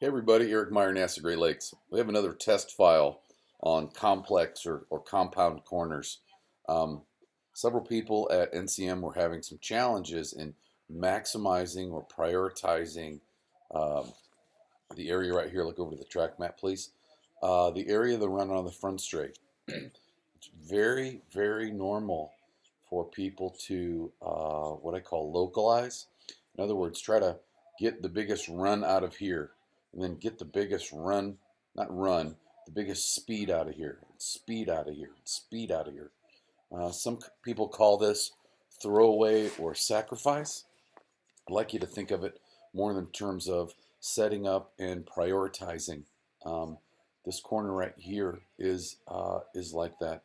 Hey everybody, Eric Meyer, NASA Great Lakes. We have another test file on complex or compound corners. Um, Several people at NCM were having some challenges in maximizing or prioritizing um, the area right here. Look over to the track map, please. The area of the run on the front straight. It's very, very normal for people to what I call localize. In other words, try to get the biggest run out of here and then get the biggest run, not run, the biggest speed out of here, speed out of here, speed out of here. Some people call this throwaway or sacrifice. I'd like you to think of it more in terms of setting up and prioritizing. Um, this corner right here is like that.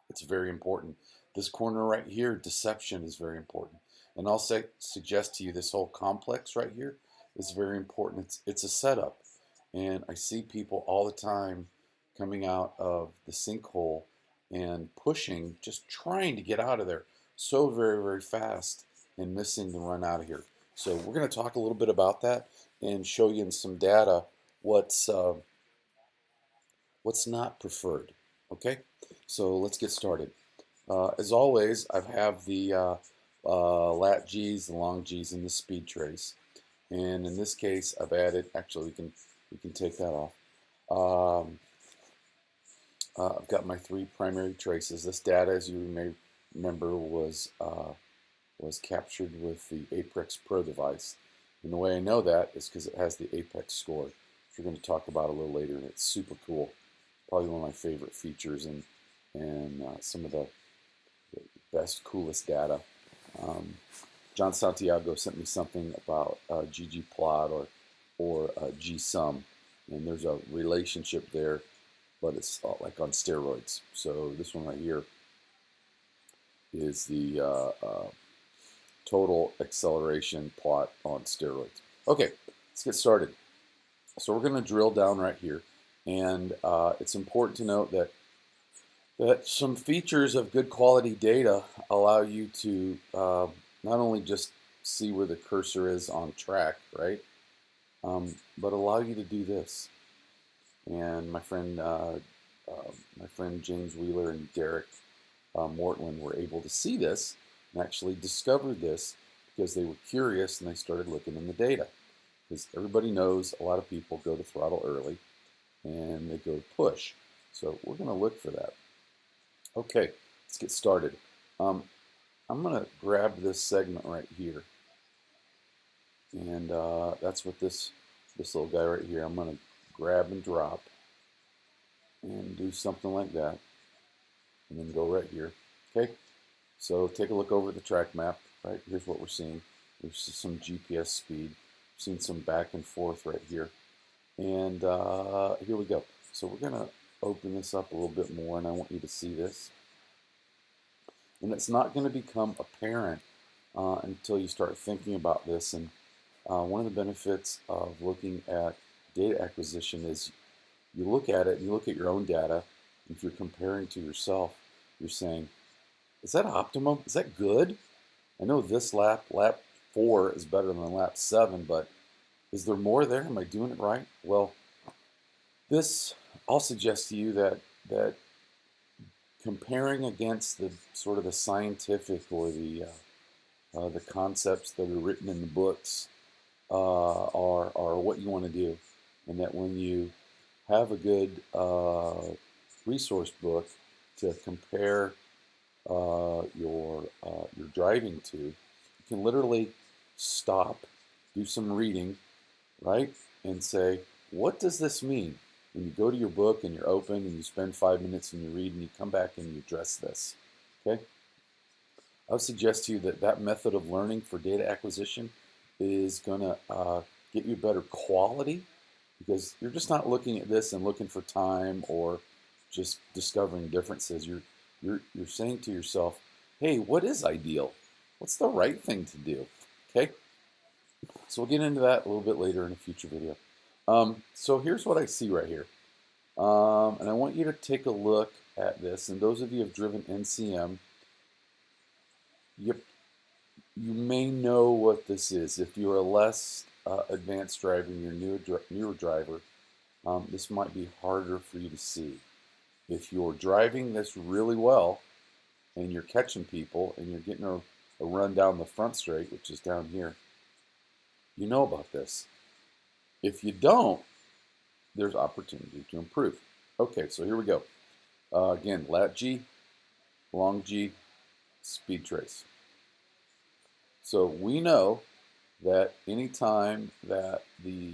It's very important. This corner right here, deception is very important. And I'll suggest to you this whole complex right here is very important. It's a setup. And I see people all the time coming out of the sinkhole and pushing, just trying to get out of there so very, very fast and missing the run out of here. So we're going to talk a little bit about that and show you in some data what's not preferred. Okay, so let's get started. As always, I have the lat G's, the long G's, and the speed trace. And in this case, I've added. Actually, we can take that off. I've got my three primary traces. This data, as you may remember, was captured with the Apex Pro device. And the way I know that is because it has the Apex score, which we're going to talk about a little later, and it's super cool. Probably one of my favorite features and some of the best, coolest data. John Santiago sent me something about ggplot or gsum, and there's a relationship there, but it's like on steroids. So this one right here is the total acceleration plot on steroids. Okay, let's get started. So we're going to drill down right here, and it's important to note that some features of good quality data allow you to not only just see where the cursor is on track, right, but allow you to do this. And my friend James Wheeler and Derek Mortland were able to see this and actually discovered this because they were curious and they started looking in the data. Because everybody knows a lot of people go to throttle early and they go to push. So we're going to look for that. Okay, let's get started. I'm going to grab this segment right here. And that's what this little guy right here, I'm going to grab and drop and do something like that. And then go right here. Okay, so take a look over at the track map. Right, here's what we're seeing. There's some GPS speed. We've seen some back and forth right here. And here we go. So we're going to open this up a little bit more, and I want you to see this. And it's not going to become apparent until you start thinking about this. And one of the benefits of looking at data acquisition is you look at it, and you look at your own data, and if you're comparing to yourself, you're saying, is that optimum? Is that good? I know this lap 4 is better than lap 7, but is there more there? Am I doing it right? Well, I'll suggest to you that comparing against the sort of the scientific or the concepts that are written in the books are what you want to do, and that when you have a good resource book to compare your driving to, you can literally stop, do some reading, right, and say, what does this mean? When you go to your book and you're open and you spend 5 minutes and you read and you come back and you address this, okay? I would suggest to you that that method of learning for data acquisition is going to get you better quality, because you're just not looking at this and looking for time or just discovering differences. You're saying to yourself, hey, what is ideal? What's the right thing to do? Okay? So we'll get into that a little bit later in a future video. So here's what I see right here. And I want you to take a look at this. And those of you who have driven NCM, you may know what this is. If you're a less advanced driver and you're newer driver, this might be harder for you to see. If you're driving this really well and you're catching people and you're getting a run down the front straight, which is down here, you know about this. If you don't, there's opportunity to improve. Okay, so here we go. Again, lat G, long G, speed trace. So we know that anytime that the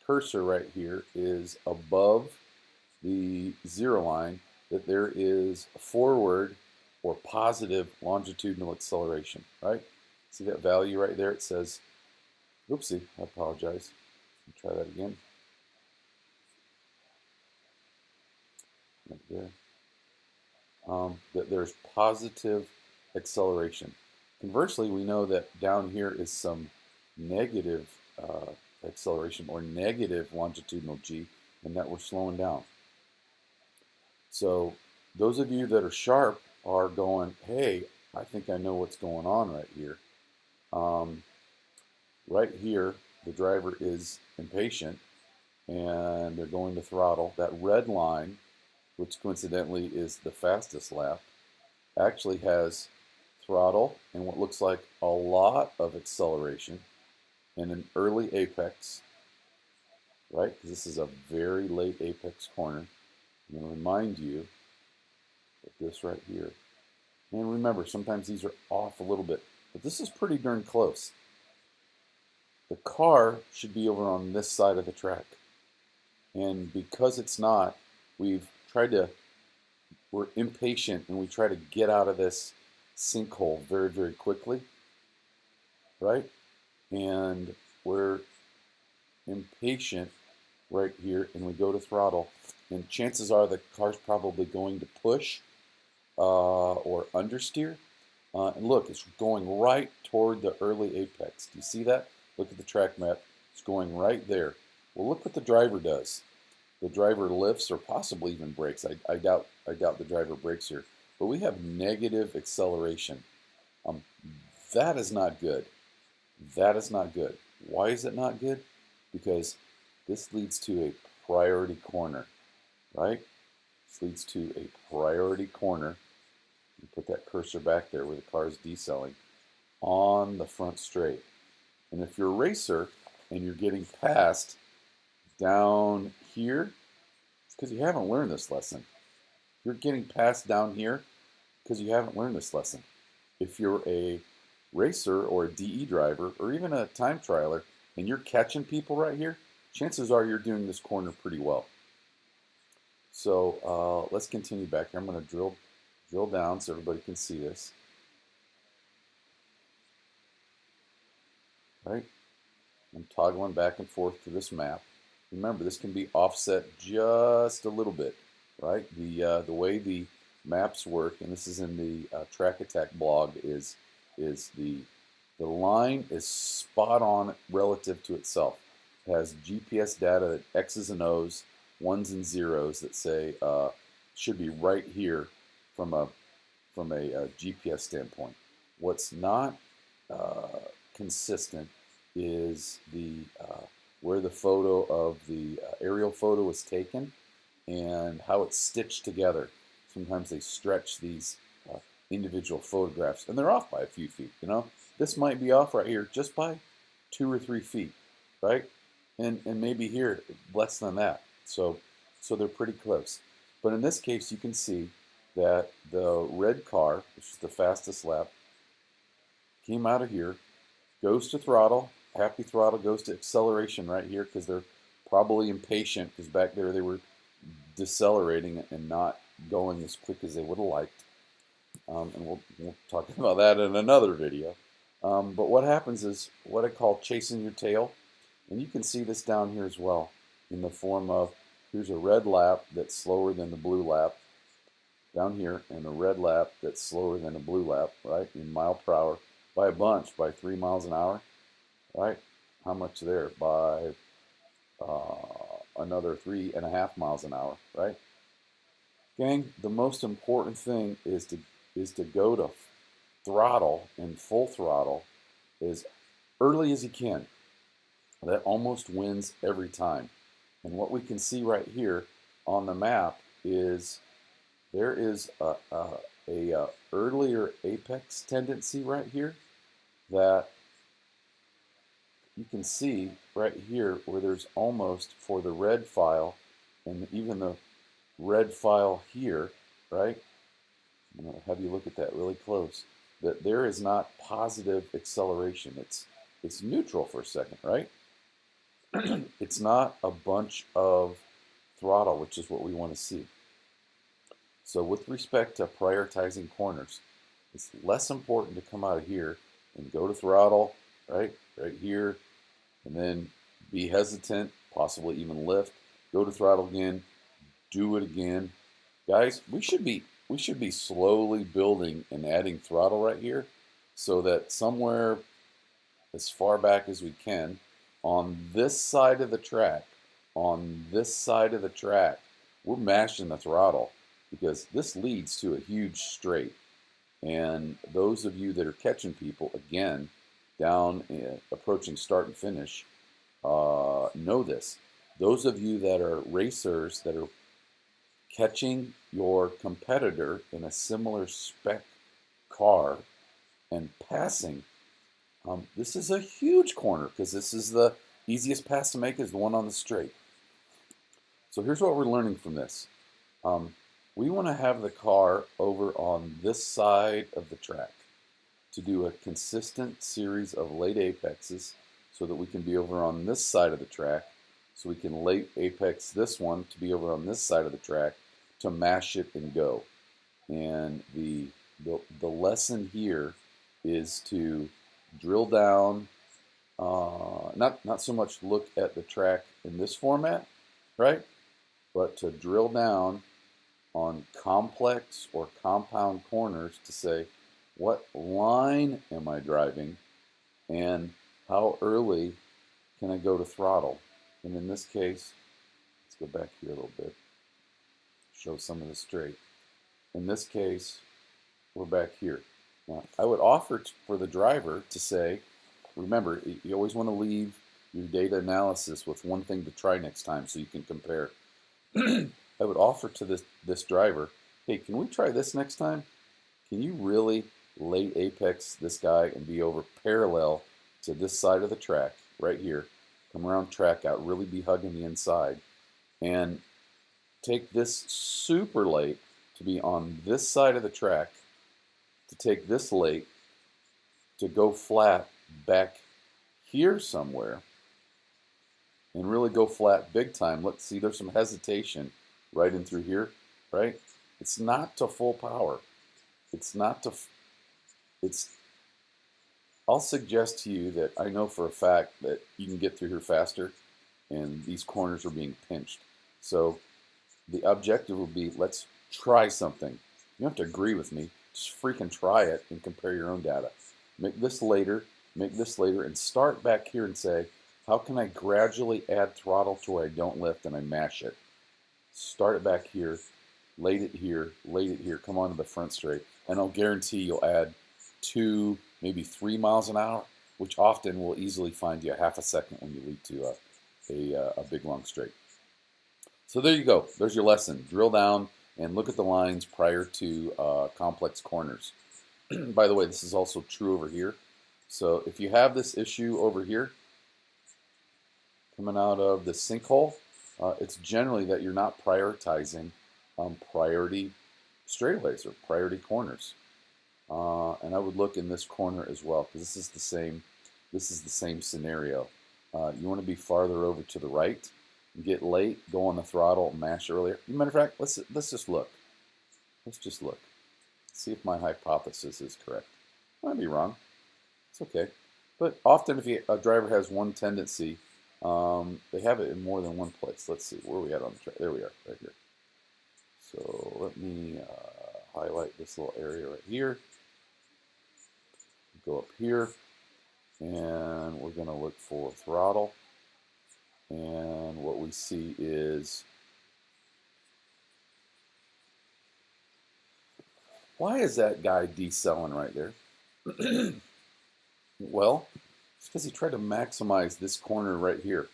cursor right here is above the 0 line, that there is a forward or positive longitudinal acceleration, right? See that value right there? It says, oopsie, I apologize. Try that again. Right there. That there's positive acceleration. Conversely, we know that down here is some negative acceleration or negative longitudinal G, and that we're slowing down. So those of you that are sharp are going, hey, I think I know what's going on right here. Right here, the driver is impatient, and they're going to throttle. That red line, which coincidentally is the fastest lap, actually has throttle and what looks like a lot of acceleration in an early apex, right? Because this is a very late apex corner. I'm going to remind you of this right here. And remember, sometimes these are off a little bit, but this is pretty darn close. The car should be over on this side of the track. And because it's not, we're impatient and we try to get out of this sinkhole very, very quickly, right? And we're impatient right here and we go to throttle, and chances are the car's probably going to push or understeer. And look, it's going right toward the early apex. Do you see that? Look at the track map. It's going right there. Well, look what the driver does. The driver lifts or possibly even brakes. I doubt the driver brakes here. But we have negative acceleration. That is not good. That is not good. Why is it not good? Because this leads to a priority corner, right? This leads to a priority corner. You put that cursor back there where the car is decelerating on the front straight. And if you're a racer and you're getting passed down here, it's because you haven't learned this lesson. You're getting passed down here because you haven't learned this lesson. If you're a racer or a DE driver or even a time trialer and you're catching people right here, chances are you're doing this corner pretty well. So let's continue back here. I'm going to drill down so everybody can see this. Right? I'm toggling back and forth to this map. Remember, this can be offset just a little bit, right? The way the maps work, and this is in the Track Attack blog, is the line is spot on relative to itself. It has GPS data that X's and O's, ones and zeros that say should be right here from a GPS standpoint. What's not consistent is the where the photo of the aerial photo was taken and how it's stitched together. Sometimes they stretch these individual photographs and they're off by a few feet. You know, this might be off right here just by 2 or 3 feet, right? And maybe here less than that. So they're pretty close. But in this case, you can see that the red car, which is the fastest lap, came out of here, goes to throttle. Happy throttle goes to acceleration right here because they're probably impatient because back there they were decelerating and not going as quick as they would have liked. And we'll talk about that in another video. But what happens is what I call chasing your tail. And you can see this down here as well in the form of here's a red lap that's slower than the blue lap down here, and a red lap that's slower than a blue lap, right, in mile per hour by a bunch, by 3 miles an hour, right? How much there? By another 3.5 miles an hour, right? Gang, the most important thing is to go to throttle and full throttle as early as you can. that almost wins every time. And what we can see right here on the map is there is a earlier apex tendency right here that you can see right here where there's almost for the red file and even the red file here, right? I'm going to have you look at that really close. That there is not positive acceleration. It's neutral for a second, right? It's not a bunch of throttle, which is what we want to see. So with respect to prioritizing corners, it's less important to come out of here and go to throttle, right here, and then be hesitant, possibly even lift, go to throttle again, do it again. Guys, we should be slowly building and adding throttle right here so that somewhere as far back as we can on this side of the track, we're mashing the throttle because this leads to a huge straight. And those of you that are catching people, again, down approaching start and finish, know this. Those of you that are racers that are catching your competitor in a similar spec car and passing, this is a huge corner because this is the easiest pass to make is the one on the straight. So here's what we're learning from this. We want to have the car over on this side of the track to do a consistent series of late apexes so that we can be over on this side of the track, so we can late apex this one to be over on this side of the track to mash it and go. And the lesson here is to drill down, not so much look at the track in this format, right? But to drill down on complex or compound corners to say, what line am I driving and how early can I go to throttle? And in this case, let's go back here a little bit, show some of the straight. In this case, we're back here. Now, I would offer for the driver to say, remember, you always want to leave your data analysis with one thing to try next time so you can compare. I would offer to this driver, hey, can we try this next time? Can you really late apex this guy and be over parallel to this side of the track right here, come around track out, really be hugging the inside, and take this super late to be on this side of the track, to take this late to go flat back here somewhere and really go flat big time. Let's see, there's some hesitation right in through here, right? It's not to full power. It's not to, I'll suggest to you that I know for a fact that you can get through here faster and these corners are being pinched. So the objective would be, let's try something. You don't have to agree with me, just freaking try it and compare your own data. Make this later, and start back here and say, how can I gradually add throttle to where I don't lift and I mash it? Start it back here, late it here, come on to the front straight, and I'll guarantee you'll add 2, maybe 3 miles an hour, which often will easily find you a half a second when you lead to a big long straight. So there you go. There's your lesson. Drill down and look at the lines prior to complex corners. By the way, this is also true over here. So if you have this issue over here, coming out of the sinkhole, it's generally that you're not prioritizing priority straightaways or priority corners. And I would look in this corner as well because this is the same scenario. You want to be farther over to the right, get late, go on the throttle, mash earlier. As a matter of fact, let's just look. Let's just look. See if my hypothesis is correct. I might be wrong. It's okay. But often if a driver has one tendency, they have it in more than one place. Let's see, where are we at on the track? There we are, right here. So let me highlight this little area right here. Go up here, and we're going to look for throttle. And what we see is, why is that guy decelling right there? Well, It's because he tried to maximize this corner right here.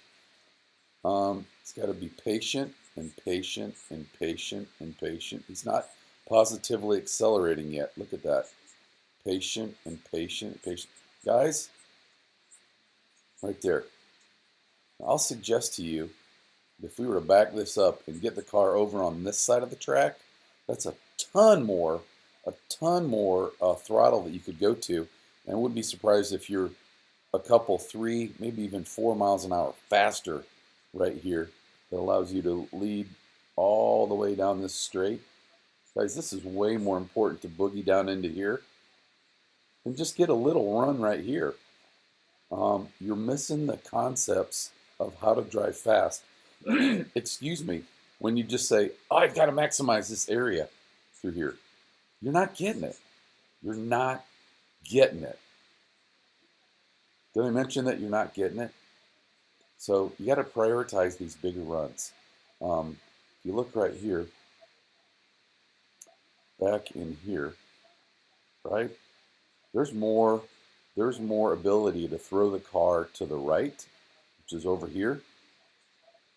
He's got to be patient and patient and patient and patient. He's not positively accelerating yet. Look at that. Patient and patient and patient. Guys, right there. I'll suggest to you, if we were to back this up and get the car over on this side of the track, that's a ton more throttle that you could go to. And I wouldn't be surprised if you're a couple, 3, maybe even 4 miles an hour faster right here. That allows you to lead all the way down this straight. Guys, this is way more important to boogie down into here and just get a little run right here. You're missing the concepts of how to drive fast. Excuse me, when you just say, oh, I've got to maximize this area through here. You're not getting it. You're not getting it. Did I mention that you're not getting it? So you got to prioritize these bigger runs. If you look right here, back in here, right? There's more ability to throw the car to the right, which is over here.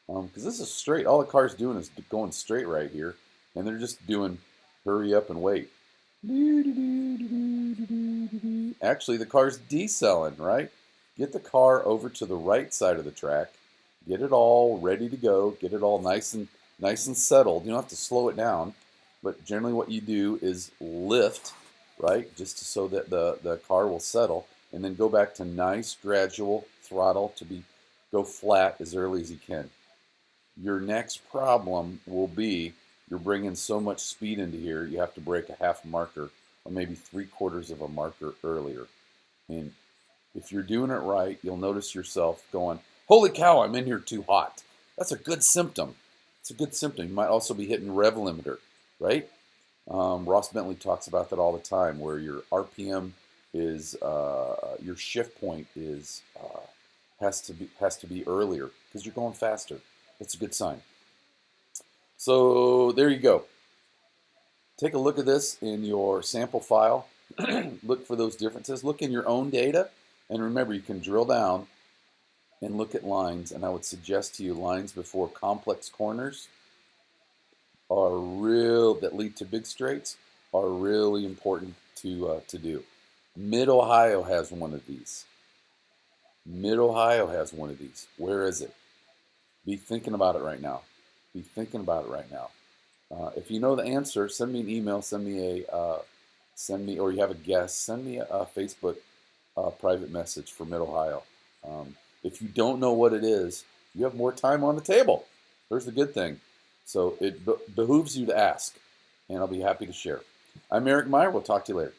Because this is straight. All the car's doing is going straight right here, and they're just doing hurry up and wait. Actually, the car's decelling, right? Get the car over to the right side of the track. Get it all ready to go. Get it all nice and settled. You don't have to slow it down, but generally what you do is lift, right, just so that the car will settle, and then go back to nice gradual throttle to go flat as early as you can. Your next problem will be you're bringing so much speed into here, you have to break a half marker or maybe 3/4 of a marker earlier. And if you're doing it right, you'll notice yourself going, holy cow, I'm in here too hot. That's a good symptom. It's a good symptom. You might also be hitting rev limiter, right? Ross Bentley talks about that all the time, where your RPM is, your shift point is, has to be earlier because you're going faster. That's a good sign. So there you go. Take a look at this in your sample file. Look for those differences. Look in your own data. And remember, you can drill down and look at lines. And I would suggest to you lines before complex corners that lead to big straights are really important to do. Mid-Ohio has one of these. Mid-Ohio has one of these. Where is it? Be thinking about it right now. Be thinking about it right now. If you know the answer, send me an email, or you have a guess, send me a Facebook private message for Mid-Ohio. If you don't know what it is, you have more time on the table. There's the good thing. So it behooves you to ask, and I'll be happy to share. I'm Eric Meyer. We'll talk to you later.